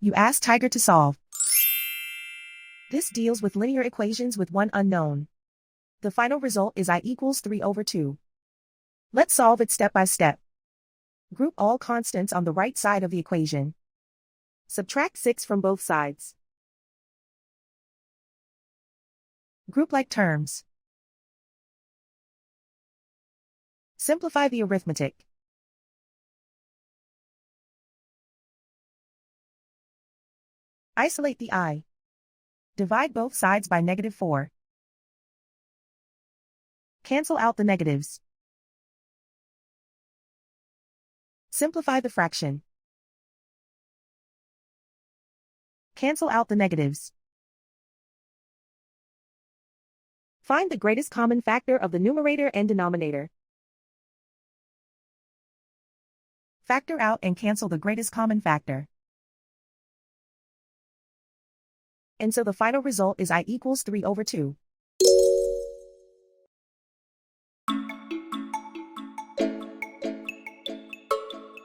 You ask Tiger to solve. This deals with linear equations with one unknown. The final result is I equals 3/2. Let's solve it step by step. Group all constants on the right side of the equation. Subtract 6 from both sides. Group like terms. Simplify the arithmetic. Isolate the I. Divide both sides by -4. Cancel out the negatives. Simplify the fraction. Cancel out the negatives. Find the greatest common factor of the numerator and denominator. Factor out and cancel the greatest common factor. And so the final result is I equals 3/2.